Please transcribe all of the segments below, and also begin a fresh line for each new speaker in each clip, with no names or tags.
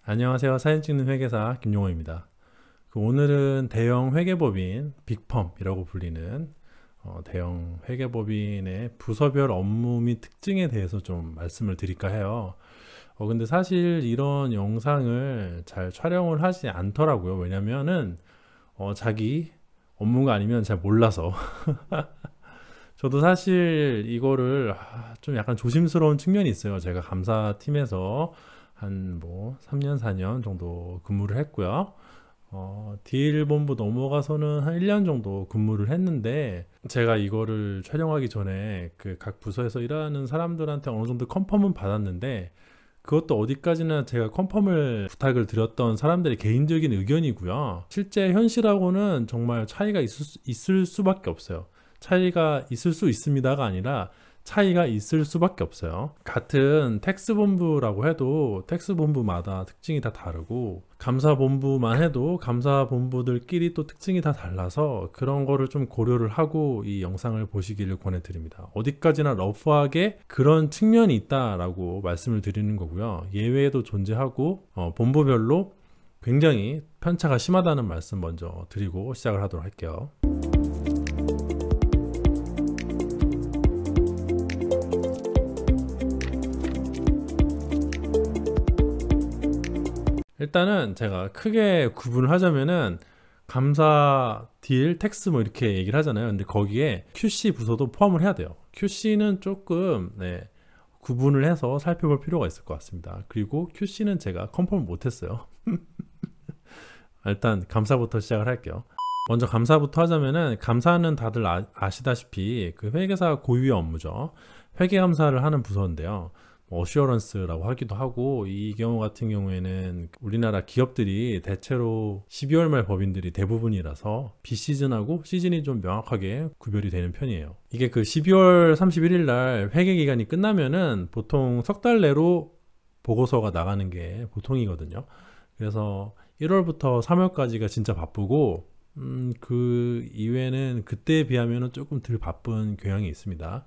안녕하세요. 사진 찍는 회계사 김용호입니다. 오늘은 대형 회계법인 빅펌이라고 불리는 대형 회계법인의 부서별 업무 및 특징에 대해서 좀 말씀을 드릴까 해요. 근데 사실 이런 영상을 잘 촬영을 하지 않더라고요. 왜냐면은 자기 업무가 아니면 잘 몰라서. 저도 사실 이거를 좀 약간 조심스러운 측면이 있어요. 제가 감사팀에서 한 3년 4년 정도 근무를 했고요. 딜 본부 넘어가서는 한 1년 정도 근무를 했는데, 제가 이거를 촬영하기 전에 그 각 부서에서 일하는 사람들한테 어느 정도 컨펌은 받았는데, 그것도 어디까지나 제가 컨펌을 부탁을 드렸던 사람들의 개인적인 의견이고요. 실제 현실하고는 정말 차이가 있을 수밖에 없어요. 차이가 있을 수 있습니다가 아니라 차이가 있을 수밖에 없어요. 같은 텍스본부라고 해도 텍스본부마다 특징이 다 다르고, 감사본부만 해도 감사본부들끼리 또 특징이 다 달라서 그런 거를 좀 고려를 하고 이 영상을 보시기를 권해드립니다. 어디까지나 러프하게 그런 측면이 있다라고 말씀을 드리는 거고요. 예외도 존재하고 본부별로 굉장히 편차가 심하다는 말씀 먼저 드리고 시작을 하도록 할게요. 일단은 제가 크게 구분을 하자면은 감사, 딜, 텍스 이렇게 얘기를 하잖아요. 근데 거기에 QC 부서도 포함을 해야 돼요. QC는 조금 구분을 해서 살펴볼 필요가 있을 것 같습니다. 그리고 QC는 제가 컨펌을 못했어요. 일단 감사부터 시작을 할게요. 먼저 감사부터 하자면은, 감사는 다들 아시다시피 그 회계사 고유의 업무죠. 회계 감사를 하는 부서인데요. 어슈어런스라고 하기도 하고, 이 경우 같은 경우에는 우리나라 기업들이 대체로 12월 말 법인들이 대부분이라서 비시즌하고 시즌이 좀 명확하게 구별이 되는 편이에요. 이게 그 12월 31일 날 회계 기간이 끝나면은 보통 석 달 내로 보고서가 나가는 게 보통이거든요. 그래서 1월부터 3월까지가 진짜 바쁘고, 그 이외에는 그때에 비하면 조금 덜 바쁜 경향이 있습니다.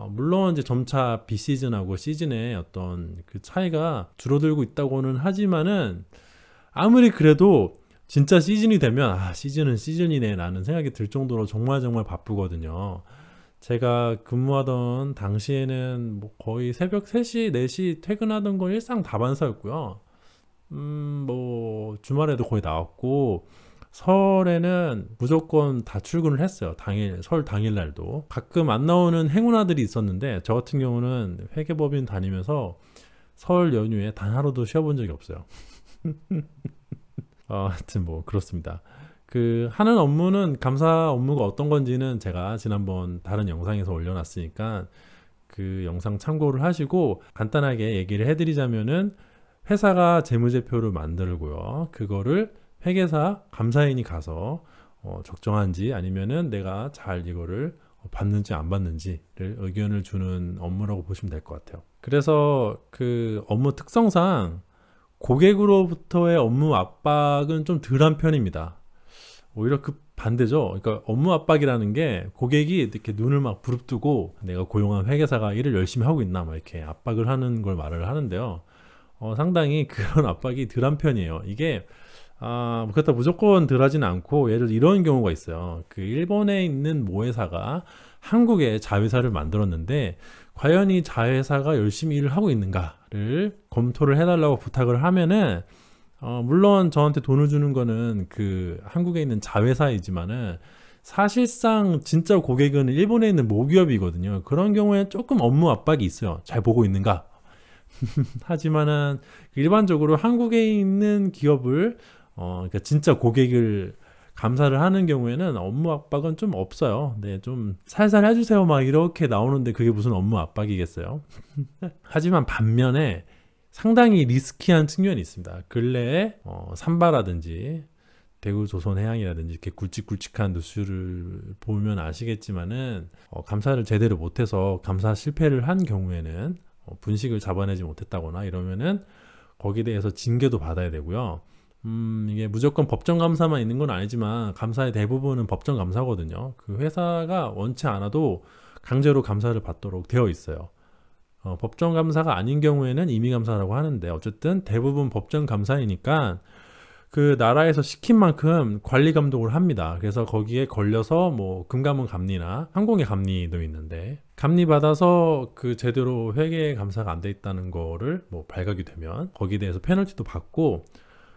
물론 이제 점차 비시즌하고 시즌의 어떤 그 차이가 줄어들고 있다고는 하지만은, 아무리 그래도 진짜 시즌이 되면 시즌은 시즌이네 라는 생각이 들 정도로 정말 바쁘거든요. 제가 근무하던 당시에는 거의 새벽 3시, 4시 퇴근하던 건 일상다반사였고요. 주말에도 거의 나왔고, 설에는 무조건 다 출근을 했어요. 설 당일날도. 가끔 안 나오는 행운아들이 있었는데, 저 같은 경우는 회계법인 다니면서 설 연휴에 단 하루도 쉬어본 적이 없어요. 하여튼 그렇습니다. 하는 업무는, 감사 업무가 어떤 건지는 제가 지난번 다른 영상에서 올려놨으니까 그 영상 참고를 하시고, 간단하게 얘기를 해드리자면은, 회사가 재무제표를 만들고요. 그거를 회계사 감사인이 가서 적정한지, 아니면은 내가 잘 이거를 받는지 안 받는지를 의견을 주는 업무라고 보시면 될 것 같아요. 그래서 그 업무 특성상 고객으로부터의 업무 압박은 좀 덜한 편입니다. 오히려 그 반대죠. 그러니까 업무 압박이라는 게, 고객이 이렇게 눈을 막 부릅뜨고 내가 고용한 회계사가 일을 열심히 하고 있나 이렇게 압박을 하는 걸 말을 하는데요. 상당히 그런 압박이 덜한 편이에요. 이게 그렇다 무조건 덜하지는 않고, 예를 들어 이런 경우가 있어요. 그 일본에 있는 모회사가 한국에 자회사를 만들었는데, 과연 이 자회사가 열심히 일을 하고 있는가를 검토를 해달라고 부탁을 하면은, 물론 저한테 돈을 주는 거는 그 한국에 있는 자회사이지만은, 사실상 진짜 고객은 일본에 있는 모기업이거든요. 그런 경우에 조금 업무 압박이 있어요. 잘 보고 있는가? 하지만은 일반적으로 한국에 있는 기업을 그러니까 진짜 고객을 감사를 하는 경우에는 업무 압박은 좀 없어요. 좀 살살 해주세요 이렇게 나오는데, 그게 무슨 업무 압박이겠어요. 하지만 반면에 상당히 리스키한 측면이 있습니다. 근래에 삼바라든지 대우조선해양이라든지 이렇게 굵직굵직한 뉴스를 보면 아시겠지만은, 감사를 제대로 못해서 감사 실패를 한 경우에는, 분식을 잡아내지 못했다거나 이러면은 거기에 대해서 징계도 받아야 되고요. 이게 무조건 법정 감사만 있는 건 아니지만, 감사의 대부분은 법정 감사거든요. 그 회사가 원치 않아도 강제로 감사를 받도록 되어 있어요. 법정감사가 아닌 경우에는 임의감사라고 하는데 어쨌든 대부분 법정감사이니까 그 나라에서 시킨 만큼 관리 감독을 합니다. 그래서 거기에 걸려서 뭐 금감원 감리나 항공의 감리도 있는데 감리 받아서 그 제대로 회계 감사가 안 돼 있다는 거를 뭐 발각이 되면 거기에 대해서 페널티도 받고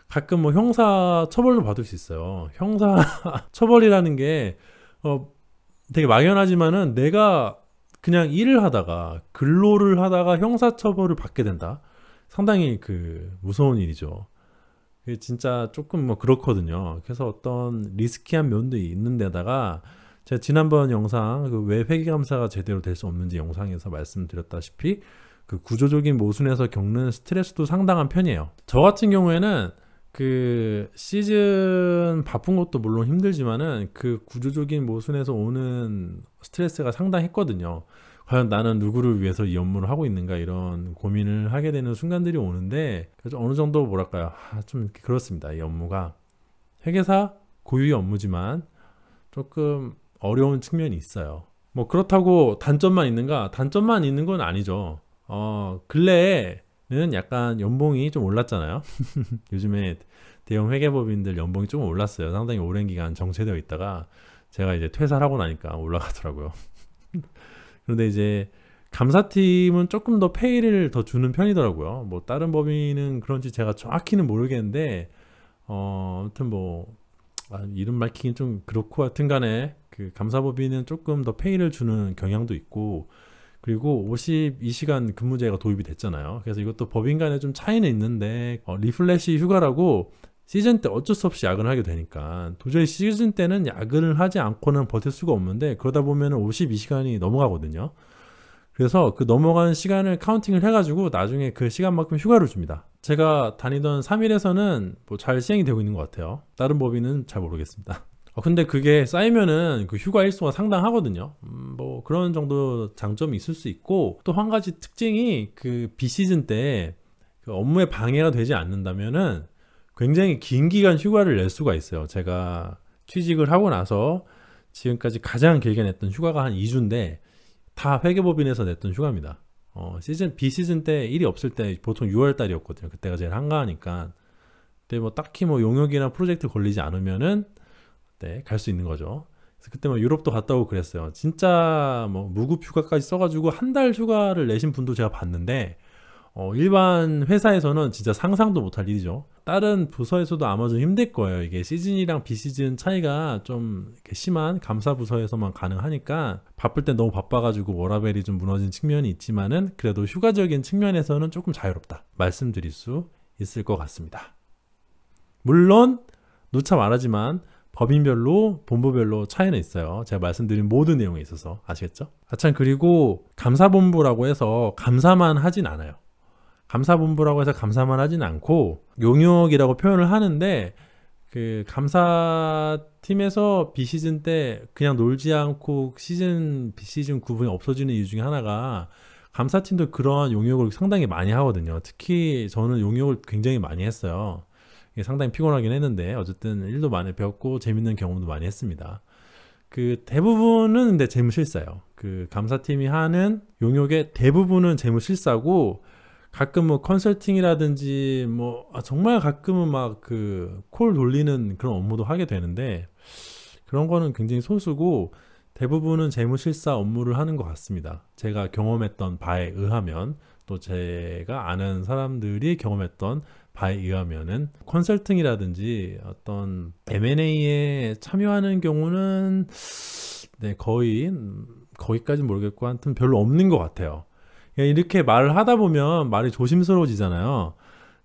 가끔 뭐 형사 처벌도 받을 수 있어요. 형사 처벌이라는 게 되게 막연하지만은 내가 그냥 일을 하다가 근로를 하다가 형사 처벌을 받게 된다. 상당히 그 무서운 일이죠. 그게 진짜 조금 뭐 그렇거든요. 그래서 어떤 리스키한 면도 있는 데다가 제가 지난번 영상 그 왜 회계감사가 제대로 될 수 없는지 영상에서 말씀드렸다시피 그 구조적인 모순에서 겪는 스트레스도 상당한 편이에요. 저 같은 경우에는 그 시즌 바쁜 것도 물론 힘들지만은 그 구조적인 모순에서 오는 스트레스가 상당했거든요. 과연 나는 누구를 위해서 이 업무를 하고 있는가 이런 고민을 하게 되는 순간들이 오는데 그래서 어느 정도 뭐랄까요, 좀 그렇습니다. 이 업무가 회계사 고유의 업무지만 조금 어려운 측면이 있어요. 뭐 그렇다고 단점만 있는가? 단점만 있는 건 아니죠. 근래에는 약간 연봉이 좀 올랐잖아요. 요즘에 대형 회계법인들 연봉이 좀 올랐어요. 상당히 오랜 기간 정체되어 있다가 제가 이제 퇴사를 하고 나니까 올라가더라고요. 그런데 이제 감사팀은 조금 더 페이를 더 주는 편이더라고요. 뭐 다른 법인은 그런지 제가 정확히는 모르겠는데 아무튼 뭐 이름 밝히긴 좀 그렇고 하여튼간에 그 감사법인은 조금 더 페이를 주는 경향도 있고 그리고 52시간 근무제가 도입이 됐잖아요. 그래서 이것도 법인 간에 좀 차이는 있는데 리플래시 휴가라고 시즌 때 어쩔 수 없이 야근을 하게 되니까 도저히 시즌 때는 야근을 하지 않고는 버틸 수가 없는데 그러다 보면 52시간이 넘어가거든요. 그래서 그 넘어간 시간을 카운팅을 해가지고 나중에 그 시간만큼 휴가를 줍니다. 제가 다니던 3일에서는 뭐 잘 시행이 되고 있는 것 같아요. 다른 법인은 잘 모르겠습니다. 근데 그게 쌓이면은 그 휴가 일수가 상당하거든요. 뭐 그런 정도 장점이 있을 수 있고 또 한 가지 특징이 그 비시즌 때 그 업무에 방해가 되지 않는다면은 굉장히 긴 기간 휴가를 낼 수가 있어요. 제가 취직을 하고 나서 지금까지 가장 길게 냈던 휴가가 한 2주인데 다 회계법인에서 냈던 휴가입니다. 비시즌 때 일이 없을 때 보통 6월 달이었거든요. 그때가 제일 한가하니까. 근데 뭐 딱히 뭐 용역이나 프로젝트 걸리지 않으면은 네, 갈 수 있는 거죠. 그래서 그때 뭐 유럽도 갔다 오고 그랬어요. 진짜 뭐 무급 휴가까지 써가지고 한 달 휴가를 내신 분도 제가 봤는데 일반 회사에서는 진짜 상상도 못할 일이죠. 다른 부서에서도 아마 좀 힘들 거예요. 이게 시즌이랑 비시즌 차이가 좀 이렇게 심한 감사 부서에서만 가능하니까 바쁠 땐 너무 바빠가지고 워라밸이 좀 무너진 측면이 있지만은 그래도 휴가적인 측면에서는 조금 자유롭다 말씀드릴 수 있을 것 같습니다. 물론 누차 말하지만 법인별로 본부별로 차이는 있어요. 제가 말씀드린 모든 내용에 있어서 아시겠죠? 참 그리고 감사본부라고 해서 감사만 하진 않아요. 감사본부라고 해서 감사만 하진 않고 용역이라고 표현을 하는데 그 감사팀에서 비시즌 때 그냥 놀지 않고 시즌 비시즌 구분이 없어지는 이유 중에 하나가 감사팀도 그러한 용역을 상당히 많이 하거든요. 특히 저는 용역을 굉장히 많이 했어요. 이게 상당히 피곤하긴 했는데 어쨌든 일도 많이 배웠고 재밌는 경험도 많이 했습니다. 그 대부분은 근데 재무실사예요. 그 감사팀이 하는 용역의 대부분은 재무실사고 가끔 뭐 컨설팅이라든지 뭐 정말 가끔은 막 그 콜 돌리는 그런 업무도 하게 되는데 그런 거는 굉장히 소수고 대부분은 재무실사 업무를 하는 것 같습니다. 제가 경험했던 바에 의하면 또 제가 아는 사람들이 경험했던 바에 의하면은 컨설팅이라든지 어떤 M&A에 참여하는 경우는 네, 거기까지는 모르겠고 하여튼 별로 없는 것 같아요. 이렇게 말을 하다 보면 말이 조심스러워지잖아요.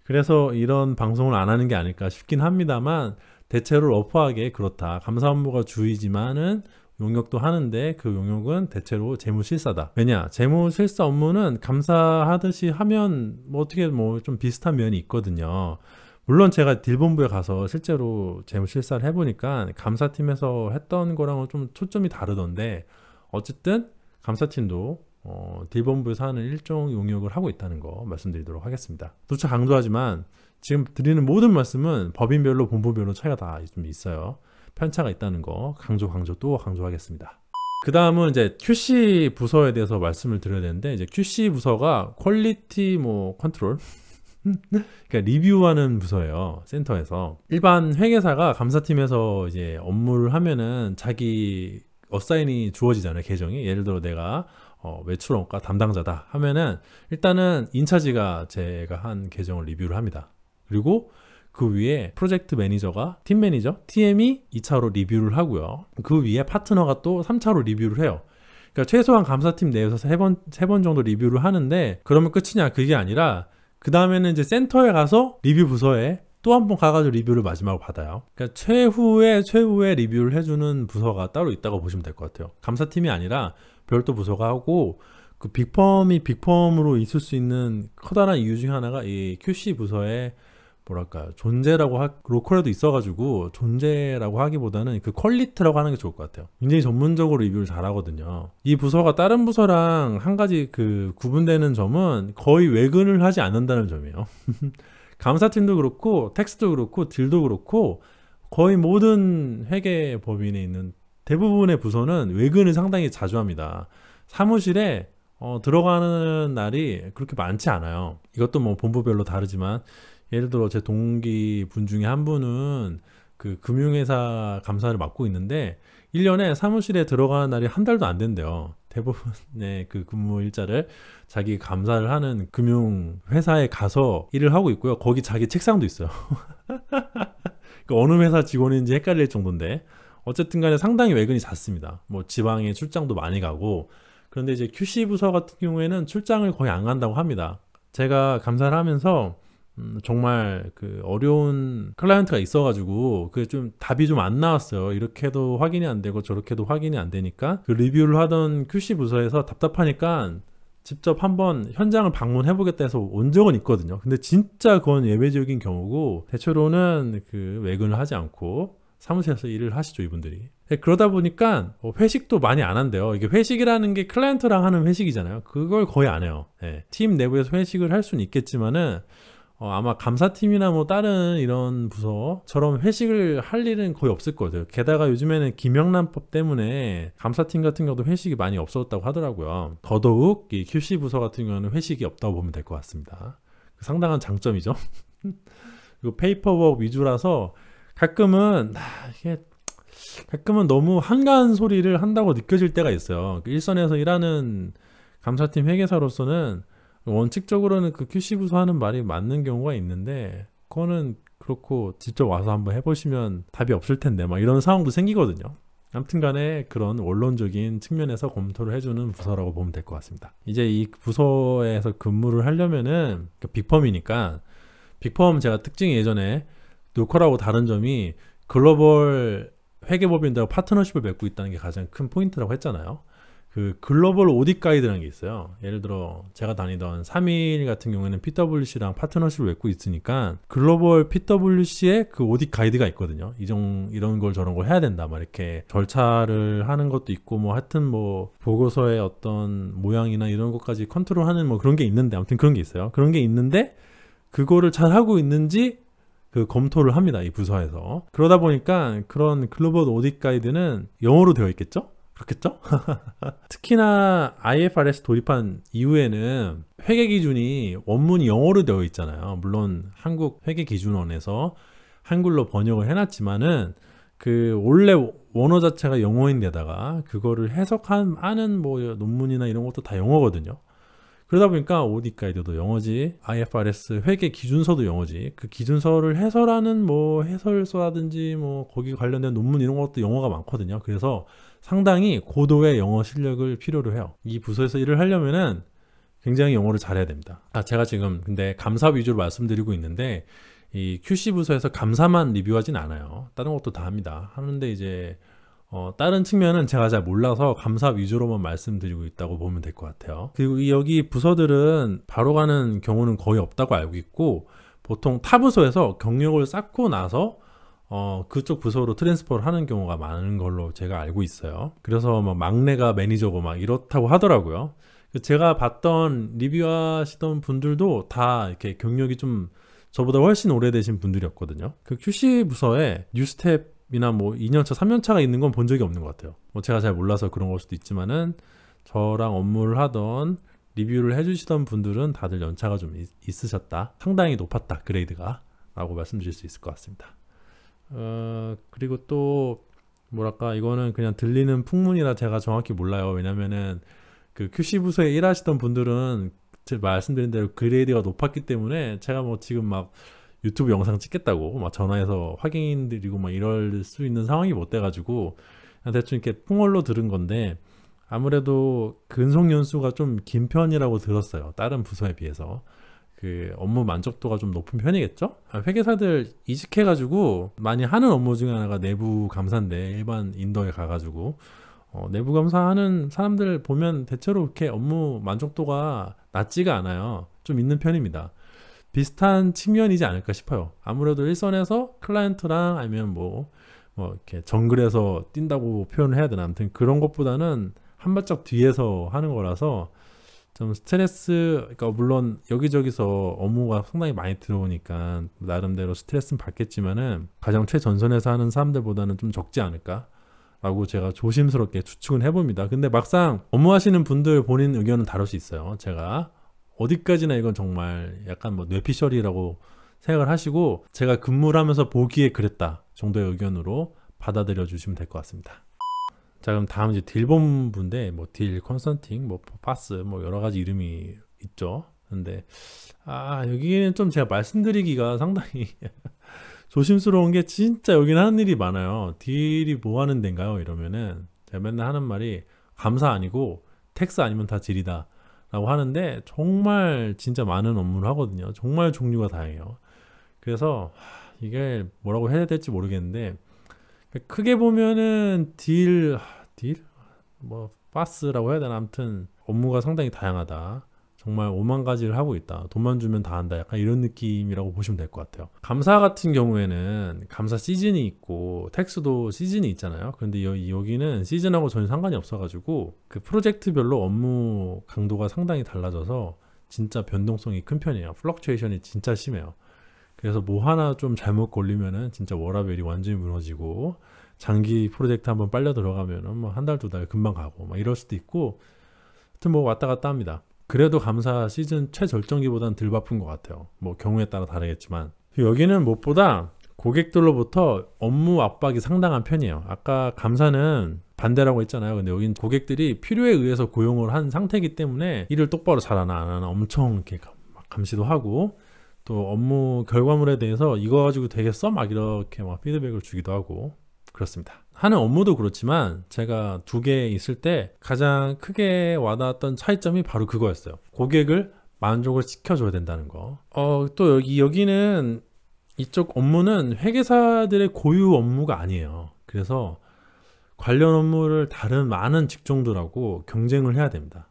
그래서 이런 방송을 안 하는 게 아닐까 싶긴 합니다만 대체로 러프하게 그렇다. 감사 업무가 주이지만은 용역도 하는데 그 용역은 대체로 재무실사다. 왜냐? 재무실사 업무는 감사하듯이 하면 뭐 어떻게 뭐 좀 비슷한 면이 있거든요. 물론 제가 딜본부에 가서 실제로 재무실사를 해보니까 감사팀에서 했던 거랑은 좀 초점이 다르던데 어쨌든 감사팀도 딜본부에서 하는 일종 용역을 하고 있다는 거 말씀드리도록 하겠습니다. 누차 강조하지만 지금 드리는 모든 말씀은 법인별로 본부별로 차이가 다 좀 있어요. 편차가 있다는 거 강조 또 강조하겠습니다. 그 다음은 이제 QC 부서에 대해서 말씀을 드려야 되는데, 이제 QC 부서가 퀄리티 뭐 컨트롤 그러니까 리뷰하는 부서예요. 센터에서. 일반 회계사가 감사팀에서 이제 업무를 하면은 자기 어사인이 주어지잖아요. 계정이. 예를 들어 내가 매출원가 담당자다 하면은 일단은 인차지가 제가 한 계정을 리뷰를 합니다. 그리고 그 위에 프로젝트 매니저가 팀 매니저, TM이 2차로 리뷰를 하고요. 그 위에 파트너가 또 3차로 리뷰를 해요. 그러니까 최소한 감사팀 내에서 3번 정도 리뷰를 하는데, 그러면 끝이냐? 그게 아니라 그 다음에는 이제 센터에 가서 리뷰 부서에 또 한 번 가가지고 리뷰를 마지막으로 받아요. 그러니까 최후의 리뷰를 해주는 부서가 따로 있다고 보시면 될 것 같아요. 감사팀이 아니라 별도 부서가 하고, 그 빅펌이 빅펌으로 있을 수 있는 커다란 이유 중에 하나가 이 QC 부서의 뭐랄까 존재라고 로컬에도 있어가지고 존재라고 하기보다는 그 퀄리티라고 하는 게 좋을 것 같아요. 굉장히 전문적으로 리뷰를 잘 하거든요. 이 부서가 다른 부서랑 한 가지 그 구분되는 점은 거의 외근을 하지 않는다는 점이에요. 감사팀도 그렇고 텍스도 그렇고 딜도 그렇고 거의 모든 회계법인에 있는 대부분의 부서는 외근을 상당히 자주 합니다. 사무실에 들어가는 날이 그렇게 많지 않아요. 이것도 뭐 본부별로 다르지만, 예를 들어 제 동기 분 중에 한 분은 그 금융회사 감사를 맡고 있는데 1년에 사무실에 들어가는 날이 한 달도 안 된대요. 대부분의 그 근무 일자를 자기 감사를 하는 금융회사에 가서 일을 하고 있고요. 거기 자기 책상도 있어요. 그러니까 어느 회사 직원인지 헷갈릴 정도인데, 어쨌든 간에 상당히 외근이 잦습니다. 뭐 지방에 출장도 많이 가고. 그런데 이제 QC 부서 같은 경우에는 출장을 거의 안 간다고 합니다. 제가 감사를 하면서 정말 그 어려운 클라이언트가 있어가지고 그게 좀 답이 좀 안 나왔어요. 이렇게도 확인이 안 되고 저렇게도 확인이 안 되니까 그 리뷰를 하던 QC 부서에서 답답하니까 직접 한번 현장을 방문해 보겠다 해서 온 적은 있거든요. 근데 진짜 그건 예외적인 경우고, 대체로는 그 외근을 하지 않고 사무실에서 일을 하시죠, 이분들이. 그러다 보니까 회식도 많이 안 한대요. 이게 회식이라는 게 클라이언트랑 하는 회식이잖아요. 그걸 거의 안 해요. 네. 팀 내부에서 회식을 할 수는 있겠지만은 아마 감사팀이나 뭐 다른 이런 부서처럼 회식을 할 일은 거의 없을 거예요. 게다가 요즘에는 김영란법 때문에 감사팀 같은 경우도 회식이 많이 없어졌다고 하더라고요. 더더욱 이 QC 부서 같은 경우는 회식이 없다고 보면 될 것 같습니다. 상당한 장점이죠. 그리고 페이퍼워크 위주라서 가끔은 너무 한가한 소리를 한다고 느껴질 때가 있어요. 일선에서 일하는 감사팀 회계사로서는 원칙적으로는 그 QC 부서 하는 말이 맞는 경우가 있는데, 그거는 그렇고 직접 와서 한번 해보시면 답이 없을 텐데 막 이런 상황도 생기거든요. 아무튼 간에 그런 원론적인 측면에서 검토를 해주는 부서라고 보면 될 것 같습니다. 이제 이 부서에서 근무를 하려면은 빅펌이니까, 빅펌 제가 특징이 예전에 노컬하고 다른 점이 글로벌 회계법인들하고 파트너십을 맺고 있다는 게 가장 큰 포인트라고 했잖아요. 그 글로벌 오디트 가이드라는 게 있어요. 예를 들어 제가 다니던 3일 같은 경우에는 PwC랑 파트너십을 맺고 있으니까 글로벌 PwC의 그 오디트 가이드가 있거든요. 이런 걸 저런 걸 해야 된다, 막 이렇게 절차를 하는 것도 있고, 뭐 하여튼 뭐 보고서의 어떤 모양이나 이런 것까지 컨트롤하는 뭐 그런 게 있는데, 아무튼 그런 게 있어요. 그런 게 있는데 그거를 잘 하고 있는지 그 검토를 합니다, 이 부서에서. 그러다 보니까 그런 글로벌 오디트 가이드는 영어로 되어 있겠죠? 그렇겠죠? 특히나 IFRS 도입한 이후에는 회계 기준이 원문이 영어로 되어 있잖아요. 물론 한국 회계기준원에서 한글로 번역을 해놨지만은 그 원래 원어 자체가 영어인데다가 그거를 해석하는 뭐 논문이나 이런 것도 다 영어거든요. 그러다 보니까 오디트 가이드도 영어지, IFRS 회계 기준서도 영어지, 그 기준서를 해설하는 뭐 해설서라든지 뭐 거기 관련된 논문 이런 것도 영어가 많거든요. 그래서 상당히 고도의 영어 실력을 필요로 해요. 이 부서에서 일을 하려면은 굉장히 영어를 잘해야 됩니다. 제가 지금 근데 감사 위주로 말씀드리고 있는데, 이 QC 부서에서 감사만 리뷰하진 않아요. 다른 것도 다 합니다. 하는데 이제 다른 측면은 제가 잘 몰라서 감사 위주로만 말씀드리고 있다고 보면 될 것 같아요. 그리고 여기 부서들은 바로 가는 경우는 거의 없다고 알고 있고, 보통 타 부서에서 경력을 쌓고 나서 그쪽 부서로 트랜스퍼를 하는 경우가 많은 걸로 제가 알고 있어요. 그래서 막 막내가 매니저고 막 이렇다고 하더라고요. 제가 봤던 리뷰하시던 분들도 다 이렇게 경력이 좀 저보다 훨씬 오래되신 분들이었거든요. 그 QC 부서에 뉴스텝 이나 뭐 2년차, 3년차가 있는 건 본 적이 없는 것 같아요. 뭐 제가 잘 몰라서 그런 걸 수도 있지만은 저랑 업무를 하던 리뷰를 해주시던 분들은 다들 연차가 좀 있으셨다. 상당히 높았다. 그레이드가. 라고 말씀드릴 수 있을 것 같습니다. 그리고 또 뭐랄까 이거는 그냥 들리는 풍문이라 제가 정확히 몰라요. 왜냐면은 그 QC 부서에 일하시던 분들은 제가 말씀드린 대로 그레이드가 높았기 때문에 제가 뭐 지금 막 유튜브 영상 찍겠다고 막 전화해서 확인드리고 막 이럴 수 있는 상황이 못 돼가지고 그냥 대충 이렇게 풍월로 들은 건데 아무래도 근속 연수가 좀 긴 편이라고 들었어요. 다른 부서에 비해서. 그 업무 만족도가 좀 높은 편이겠죠? 회계사들 이직해가지고 많이 하는 업무 중에 하나가 내부 감사인데 일반 인도에 가가지고 내부 감사하는 사람들 보면 대체로 그렇게 업무 만족도가 낮지가 않아요. 좀 있는 편입니다. 비슷한 측면이지 않을까 싶어요. 아무래도 일선에서 클라이언트랑 아니면 뭐 이렇게 정글에서 뛴다고 표현을 해야 되나 아무튼 그런 것보다는 한 발짝 뒤에서 하는 거라서 좀 스트레스, 그러니까 물론 여기저기서 업무가 상당히 많이 들어오니까 나름대로 스트레스는 받겠지만은 가장 최전선에서 하는 사람들보다는 좀 적지 않을까? 라고 제가 조심스럽게 추측은 해봅니다. 근데 막상 업무하시는 분들 본인 의견은 다를 수 있어요. 제가 어디까지나 이건 정말 약간 뭐 뇌피셜이라고 생각을 하시고 제가 근무를 하면서 보기에 그랬다 정도의 의견으로 받아들여 주시면 될 것 같습니다. 자, 그럼 다음 이제 딜 본부인데 뭐 딜 컨설팅, 뭐 파스, 뭐 여러 가지 이름이 있죠. 근데 여기는 좀 제가 말씀드리기가 상당히 조심스러운 게 진짜 여기는 하는 일이 많아요. 딜이 뭐 하는 데인가요? 이러면은 제가 맨날 하는 말이 감사 아니고 텍스 아니면 다 딜이다 라고 하는데 정말 진짜 많은 업무를 하거든요. 정말 종류가 다양해요. 그래서 이게 뭐라고 해야 될지 모르겠는데 크게 보면은 뭐 파스라고 해야 되나 아무튼 업무가 상당히 다양하다. 정말 5만 가지를 하고 있다. 돈만 주면 다 한다. 약간 이런 느낌이라고 보시면 될 것 같아요. 감사 같은 경우에는 감사 시즌이 있고 텍스도 시즌이 있잖아요. 근데 여기는 시즌하고 전혀 상관이 없어가지고 그 프로젝트별로 업무 강도가 상당히 달라져서 진짜 변동성이 큰 편이에요. 플럭추에이션이 진짜 심해요. 그래서 뭐 하나 좀 잘못 걸리면은 진짜 워라밸이 완전히 무너지고 장기 프로젝트 한번 빨려 들어가면은 뭐 한 달, 두 달 금방 가고 막 이럴 수도 있고 하여튼 뭐 왔다 갔다 합니다. 그래도 감사 시즌 최절정기보다는 덜 바쁜 것 같아요. 뭐 경우에 따라 다르겠지만 여기는 무엇보다 고객들로부터 업무 압박이 상당한 편이에요. 아까 감사는 반대라고 했잖아요. 근데 여긴 고객들이 필요에 의해서 고용을 한 상태이기 때문에 일을 똑바로 잘하나 안 하나 엄청 이렇게 감시도 하고 또 업무 결과물에 대해서 이거 가지고 되겠어? 막 이렇게 막 피드백을 주기도 하고 그렇습니다. 하는 업무도 그렇지만 제가 두 개 있을 때 가장 크게 와닿았던 차이점이 바로 그거였어요. 고객을 만족을 시켜줘야 된다는 거. 또 여기는 이쪽 업무는 회계사들의 고유 업무가 아니에요. 그래서 관련 업무를 다른 많은 직종들하고 경쟁을 해야 됩니다.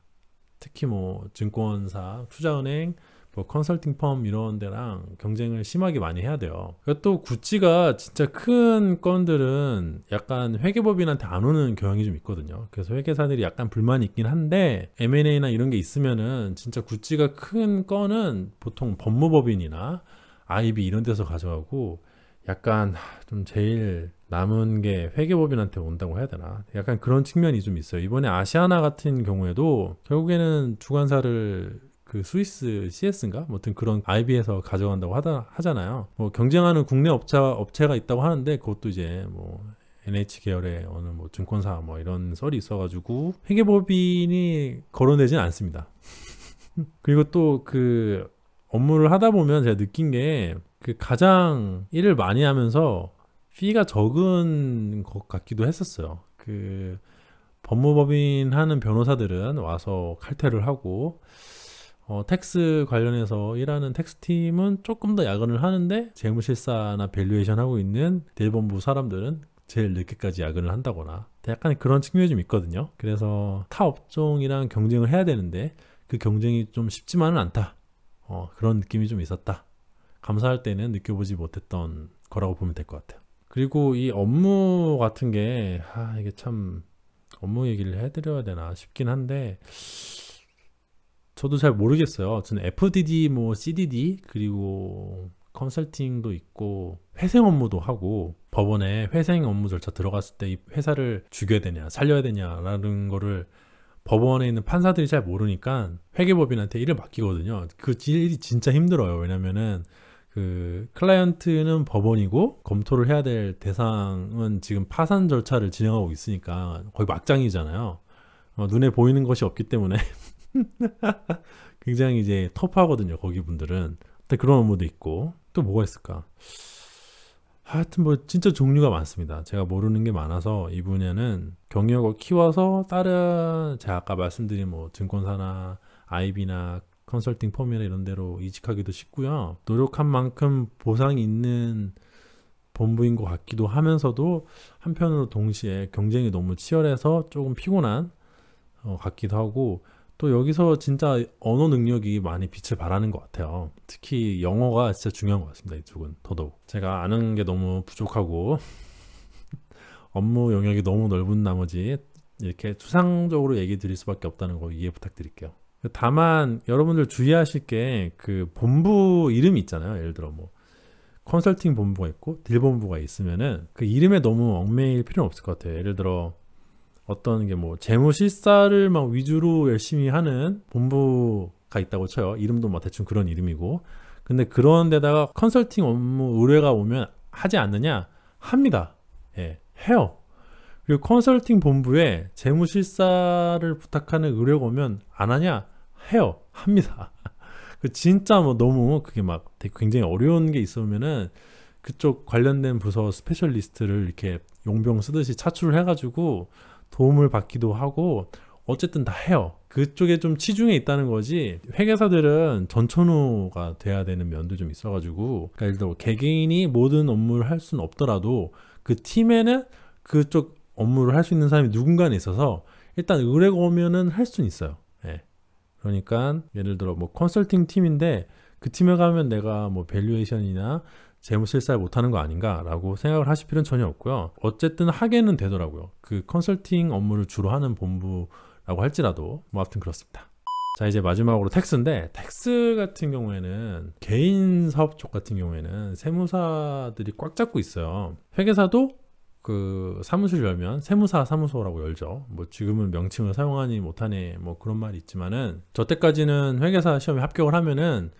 특히 뭐 증권사, 투자은행, 뭐 컨설팅 펌 이런 데랑 경쟁을 심하게 많이 해야 돼요. 또 구찌가 진짜 큰 건들은 약간 회계법인한테 안 오는 경향이 좀 있거든요. 그래서 회계사들이 약간 불만이 있긴 한데 M&A나 이런 게 있으면은 진짜 구찌가 큰 건은 보통 법무법인이나 IB 이런 데서 가져가고 약간 좀 제일 남은 게 회계법인한테 온다고 해야 되나 약간 그런 측면이 좀 있어요. 이번에 아시아나 같은 경우에도 결국에는 주관사를 그 스위스 CS인가? 뭐든 그런 IB에서 가져간다고 하잖아요. 뭐 경쟁하는 국내 업체가 있다고 하는데 그것도 이제 뭐 NH 계열의 어느 뭐 증권사 뭐 이런 썰이 있어가지고 회계법인이 거론되진 않습니다. 그리고 또 그 업무를 하다 보면 제가 느낀 게 그 가장 일을 많이 하면서 피가 적은 것 같기도 했었어요. 그 법무법인 하는 변호사들은 와서 칼퇴를 하고 텍스 관련해서 일하는 텍스팀은 조금 더 야근을 하는데 재무실사나 밸류에이션 하고 있는 대본부 사람들은 제일 늦게까지 야근을 한다거나 약간 그런 측면이 좀 있거든요. 그래서 타 업종이랑 경쟁을 해야 되는데 그 경쟁이 좀 쉽지만은 않다. 그런 느낌이 좀 있었다. 감사할 때는 느껴보지 못했던 거라고 보면 될 것 같아요. 그리고 이 업무 같은 게 이게 참 업무 얘기를 해드려야 되나 싶긴 한데 저도 잘 모르겠어요. 저는 FDD, 뭐 CDD 그리고 컨설팅도 있고 회생 업무도 하고, 법원에 회생 업무 절차 들어갔을 때 이 회사를 죽여야 되냐 살려야 되냐라는 거를 법원에 있는 판사들이 잘 모르니까 회계법인한테 일을 맡기거든요. 그 일이 진짜 힘들어요. 왜냐면은 그 클라이언트는 법원이고 검토를 해야 될 대상은 지금 파산 절차를 진행하고 있으니까 거의 막장이잖아요. 눈에 보이는 것이 없기 때문에 굉장히 이제 터프하거든요. 거기 분들은. 근데 그런 업무도 있고, 또 뭐가 있을까? 하여튼 뭐 진짜 종류가 많습니다. 제가 모르는 게 많아서 이 분야는 경력을 키워서 다른 제가 아까 말씀드린 뭐 증권사나 IB나 컨설팅 펌이나 이런 데로 이직하기도 쉽고요. 노력한 만큼 보상이 있는 본부인 것 같기도 하면서도 한편으로 동시에 경쟁이 너무 치열해서 조금 피곤한 같기도 하고, 또 여기서 진짜 언어 능력이 많이 빛을 발하는 것 같아요. 특히 영어가 진짜 중요한 것 같습니다. 이쪽은 더더욱. 제가 아는 게 너무 부족하고 업무 영역이 너무 넓은 나머지 이렇게 추상적으로 얘기 드릴 수밖에 없다는 거 이해 부탁드릴게요. 다만 여러분들 주의하실 게 그 본부 이름이 있잖아요. 예를 들어 뭐 컨설팅 본부가 있고 딜 본부가 있으면은 그 이름에 너무 얽매일 필요는 없을 것 같아요. 예를 들어 어떤 게 뭐 재무실사를 막 위주로 열심히 하는 본부가 있다고 쳐요. 이름도 막 대충 그런 이름이고. 근데 그런 데다가 컨설팅 업무 의뢰가 오면 하지 않느냐? 합니다. 예, 해요. 그리고 컨설팅 본부에 재무실사를 부탁하는 의뢰가 오면 안 하냐? 해요. 합니다. 그 진짜 뭐 너무 그게 막 되게 굉장히 어려운 게 있으면은 그쪽 관련된 부서 스페셜리스트를 이렇게 용병 쓰듯이 차출을 해가지고 도움을 받기도 하고 어쨌든 다 해요. 그쪽에 좀 치중해 있다는 거지, 회계사들은 전천후가 돼야 되는 면도 좀 있어가지고, 그러니까 예를 들어 개개인이 모든 업무를 할 수는 없더라도 그 팀에는 그쪽 업무를 할 수 있는 사람이 누군가는 있어서 일단 의뢰가 오면은 할 수는 있어요. 예. 그러니까 예를 들어 뭐 컨설팅 팀인데 그 팀에 가면 내가 뭐 밸류에이션이나 재무실사를 못하는 거 아닌가 라고 생각을 하실 필요는 전혀 없고요. 어쨌든 하게는 되더라고요. 그 컨설팅 업무를 주로 하는 본부라고 할지라도. 뭐 아무튼 그렇습니다. 자, 이제 마지막으로 텍스인데, 텍스 같은 경우에는 개인 사업 쪽 같은 경우에는 세무사들이 꽉 잡고 있어요. 회계사도 그 사무실 열면 세무사 사무소라고 열죠. 뭐 지금은 명칭을 사용하니 못하네 뭐 그런 말이 있지만은, 저 때까지는 회계사 시험에 합격을 하면은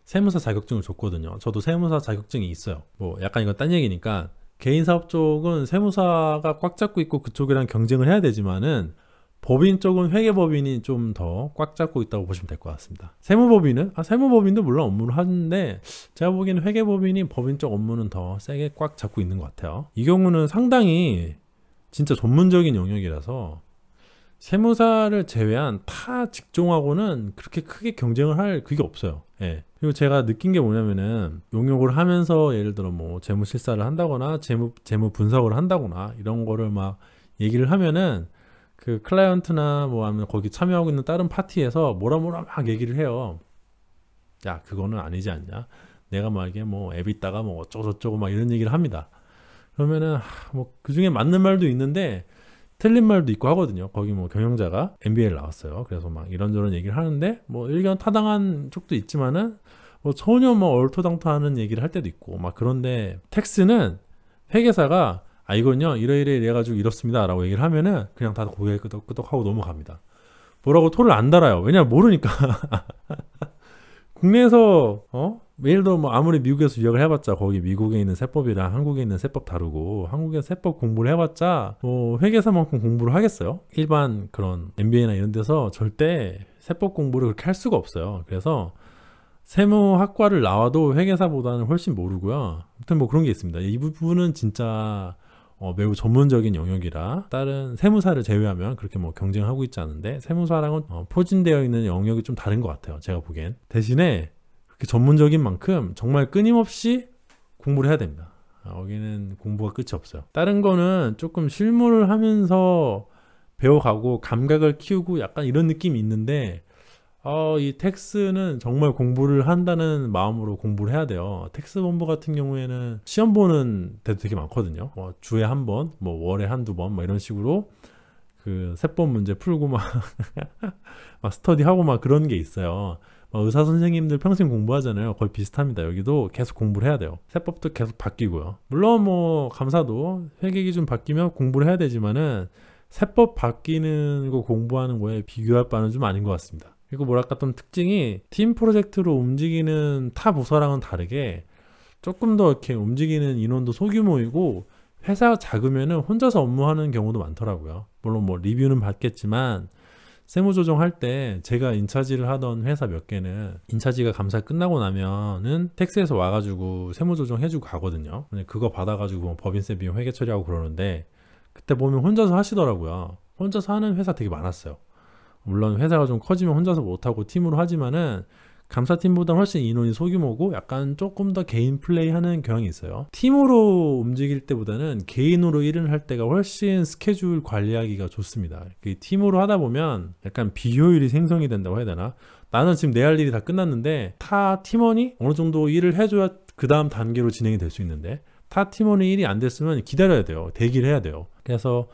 세무사 자격증을 줬거든요. 저도 세무사 자격증이 있어요. 뭐 약간 이건 딴 얘기니까, 개인 사업 쪽은 세무사가 꽉 잡고 있고 그쪽이랑 경쟁을 해야 되지만은 법인 쪽은 회계법인이 좀 더 꽉 잡고 있다고 보시면 될 것 같습니다. 세무법인은 세무법인도 물론 업무를 하는데 제가 보기에는 회계법인이 법인 쪽 업무는 더 세게 꽉 잡고 있는 것 같아요. 이 경우는 상당히 진짜 전문적인 영역이라서 세무사를 제외한 타 직종하고는 그렇게 크게 경쟁을 할 그게 없어요. 예. 그리고 제가 느낀 게 뭐냐면은 용역을 하면서 예를 들어 뭐 재무실사를 한다거나 재무 분석을 한다거나 이런 거를 막 얘기를 하면은 그 클라이언트나 뭐 아니면 거기 참여하고 있는 다른 파티에서 뭐라 막 얘기를 해요. 야, 그거는 아니지 않냐? 내가 막 이게 뭐 앱있다가 뭐 어쩌고저쩌고 막 이런 얘기를 합니다. 그러면은 뭐 그중에 맞는 말도 있는데 틀린 말도 있고 하거든요. 거기 뭐 경영자가 MBA를 나왔어요. 그래서 막 이런저런 얘기를 하는데 뭐 의견 타당한 쪽도 있지만은 뭐 전혀 뭐 얼토당토하는 얘기를 할 때도 있고 막. 그런데 텍스는 회계사가 이건요 이래 가지고 이렇습니다 라고 얘기를 하면은 그냥 다 고개 끄덕끄덕하고 넘어갑니다. 뭐라고 토를 안 달아요. 왜냐면 모르니까. 국내에서 예를 들어 뭐 아무리 미국에서 유학을 해봤자 거기 미국에 있는 세법이랑 한국에 있는 세법 다르고, 한국에 세법 공부를 해봤자 뭐 회계사만큼 공부를 하겠어요? 일반 그런 MBA나 이런 데서 절대 세법 공부를 그렇게 할 수가 없어요. 그래서 세무학과를 나와도 회계사보다는 훨씬 모르고요. 아무튼 뭐 그런 게 있습니다. 이 부분은 진짜 매우 전문적인 영역이라 다른 세무사를 제외하면 그렇게 뭐 경쟁하고 있지 않은데, 세무사랑은 포진되어 있는 영역이 좀 다른 것 같아요. 제가 보기엔. 대신에 그렇게 전문적인 만큼 정말 끊임없이 공부를 해야 됩니다. 여기는 공부가 끝이 없어요. 다른 거는 조금 실무를 하면서 배워가고 감각을 키우고 약간 이런 느낌이 있는데, 이 텍스는 정말 공부를 한다는 마음으로 공부를 해야 돼요. 텍스 본부 같은 경우에는 시험 보는 데도 되게 많거든요. 주에 한 번, 뭐 월에 한두 번, 막 이런 식으로 그 세법 문제 풀고 막, 막 스터디하고 막 그런 게 있어요. 의사 선생님들 평생 공부하잖아요. 거의 비슷합니다. 여기도 계속 공부를 해야 돼요. 세법도 계속 바뀌고요. 물론 뭐 감사도 회계 기준 바뀌면 공부를 해야 되지만은 세법 바뀌는 거 공부하는 거에 비교할 바는 좀 아닌 것 같습니다. 그리고 뭐랄까 좀 특징이 팀 프로젝트로 움직이는 타 부서랑은 다르게 조금 더 이렇게 움직이는 인원도 소규모이고 회사가 작으면은 혼자서 업무하는 경우도 많더라고요. 물론 뭐 리뷰는 받겠지만 세무조정할 때 제가 인차지를 하던 회사 몇 개는 인차지가 감사 끝나고 나면은 텍스에서 와가지고 세무조정 해주고 가거든요. 그거 받아가지고 뭐 법인세 비용 회계 처리하고 그러는데 그때 보면 혼자서 하시더라고요. 혼자서 하는 회사 되게 많았어요. 물론 회사가 좀 커지면 혼자서 못하고 팀으로 하지만은 감사팀보다 훨씬 인원이 소규모고 약간 조금 더 개인 플레이 하는 경향이 있어요. 팀으로 움직일 때보다는 개인으로 일을 할 때가 훨씬 스케줄 관리하기가 좋습니다. 팀으로 하다 보면 약간 비효율이 생성이 된다고 해야 되나? 나는 지금 내 할 일이 다 끝났는데 타 팀원이 어느 정도 일을 해줘야 그 다음 단계로 진행이 될 수 있는데 타 팀원이 일이 안 됐으면 기다려야 돼요. 대기를 해야 돼요. 그래서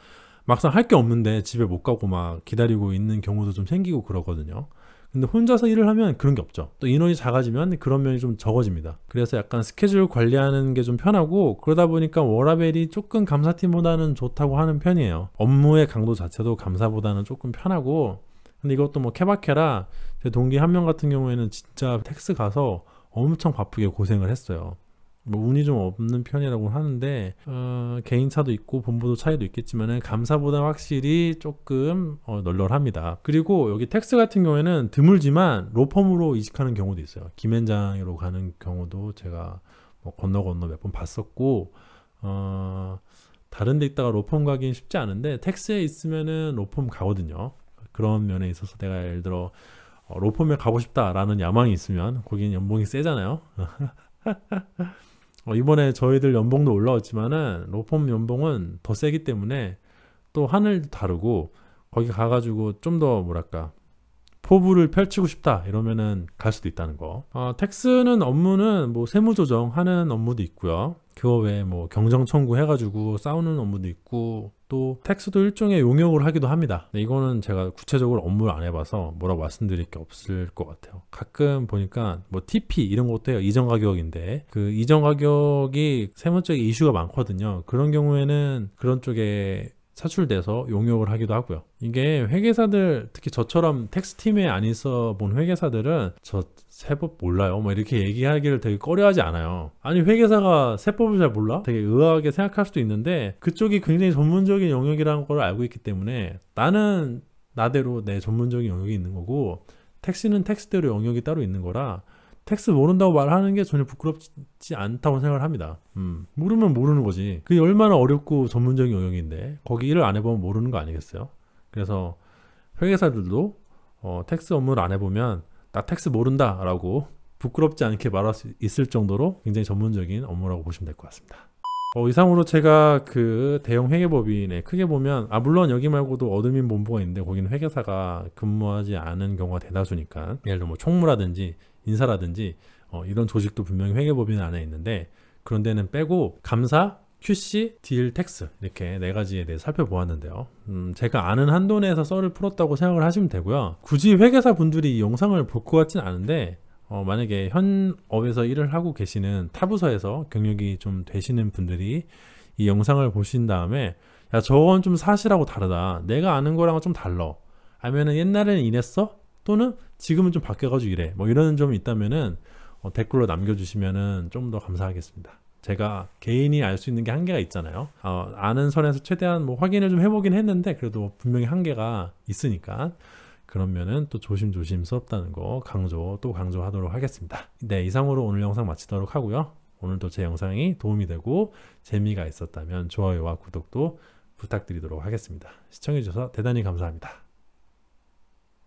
막상 할 게 없는데 집에 못 가고 막 기다리고 있는 경우도 좀 생기고 그러거든요. 근데 혼자서 일을 하면 그런 게 없죠. 또 인원이 작아지면 그런 면이 좀 적어집니다. 그래서 약간 스케줄 관리하는 게 좀 편하고 그러다 보니까 워라벨이 조금 감사팀보다는 좋다고 하는 편이에요. 업무의 강도 자체도 감사보다는 조금 편하고 근데 이것도 뭐 케바케라 제 동기 한 명 같은 경우에는 진짜 텍스 가서 엄청 바쁘게 고생을 했어요. 뭐 운이 좀 없는 편이라고 하는데 개인차도 있고 본부도 차이도 있겠지만은 감사보다 확실히 조금 널널합니다. 그리고 여기 텍스 같은 경우에는 드물지만 로펌으로 이직하는 경우도 있어요. 김앤장으로 가는 경우도 제가 뭐 건너 몇 번 봤었고 다른 데 있다가 로펌 가긴 쉽지 않은데 텍스에 있으면은 로펌 가거든요. 그런 면에 있어서 내가 예를 들어 로펌에 가고 싶다라는 야망이 있으면 거기는 연봉이 세잖아요. 이번에 저희들 연봉도 올라왔지만은 로펌 연봉은 더 세기 때문에 또 하늘도 다르고 거기 가가지고 좀 더 뭐랄까 포부를 펼치고 싶다 이러면은 갈 수도 있다는 거. 텍스는 업무는 뭐 세무조정 하는 업무도 있고요. 그거 외에 뭐 경정 청구 해가지고 싸우는 업무도 있고 또 텍스도 일종의 용역을 하기도 합니다. 이거는 제가 구체적으로 업무를 안 해봐서 뭐라고 말씀드릴 게 없을 것 같아요. 가끔 보니까 뭐 TP 이런 것도 해요. 이전 가격인데 그 이전 가격이 세무적인 이슈가 많거든요. 그런 경우에는 그런 쪽에 차출돼서 용역을 하기도 하고요. 이게 회계사들 특히 저처럼 텍스팀에 안 있어 본 회계사들은 저 세법 몰라요 뭐 이렇게 얘기하기를 되게 꺼려하지 않아요. 아니 회계사가 세법을 잘 몰라? 되게 의아하게 생각할 수도 있는데 그쪽이 굉장히 전문적인 영역이라는 걸 알고 있기 때문에 나는 나대로 내 전문적인 영역이 있는 거고 텍스는 텍스대로 영역이 따로 있는 거라 텍스 모른다고 말하는 게 전혀 부끄럽지 않다고 생각을 합니다. 모르면 모르는 거지. 그게 얼마나 어렵고 전문적인 영역인데 거기 일을 안 해보면 모르는 거 아니겠어요? 그래서 회계사들도 텍스 업무를 안 해보면 나 텍스 모른다 라고 부끄럽지 않게 말할 수 있을 정도로 굉장히 전문적인 업무라고 보시면 될 것 같습니다. 이상으로 제가 그 대형 회계법인에 크게 보면 물론 여기 말고도 어드민 본부가 있는데 거기는 회계사가 근무하지 않은 경우가 대다수니까 예를 들어 뭐 총무라든지 인사라든지 이런 조직도 분명히 회계법인 안에 있는데 그런 데는 빼고 감사, QC, 딜, 텍스 이렇게 네 가지에 대해서 살펴보았는데요. 제가 아는 한도 내에서 썰을 풀었다고 생각을 하시면 되고요. 굳이 회계사 분들이 이 영상을 볼 것 같진 않은데 만약에 현 업에서 일을 하고 계시는 타부서에서 경력이 좀 되시는 분들이 이 영상을 보신 다음에 야 저건 좀 사실하고 다르다. 내가 아는 거랑은 좀 달라. 아니면은 옛날에는 이랬어? 또는 지금은 좀 바뀌어가지고 이래. 뭐 이런 점이 있다면은 댓글로 남겨주시면은 좀 더 감사하겠습니다. 제가 개인이 알 수 있는 게 한계가 있잖아요. 아는 선에서 최대한 뭐 확인을 좀 해보긴 했는데 그래도 분명히 한계가 있으니까 그러면은 또 조심스럽다는 거 강조하도록 하겠습니다. 네, 이상으로 오늘 영상 마치도록 하고요. 오늘도 제 영상이 도움이 되고 재미가 있었다면 좋아요와 구독도 부탁드리도록 하겠습니다. 시청해주셔서 대단히 감사합니다.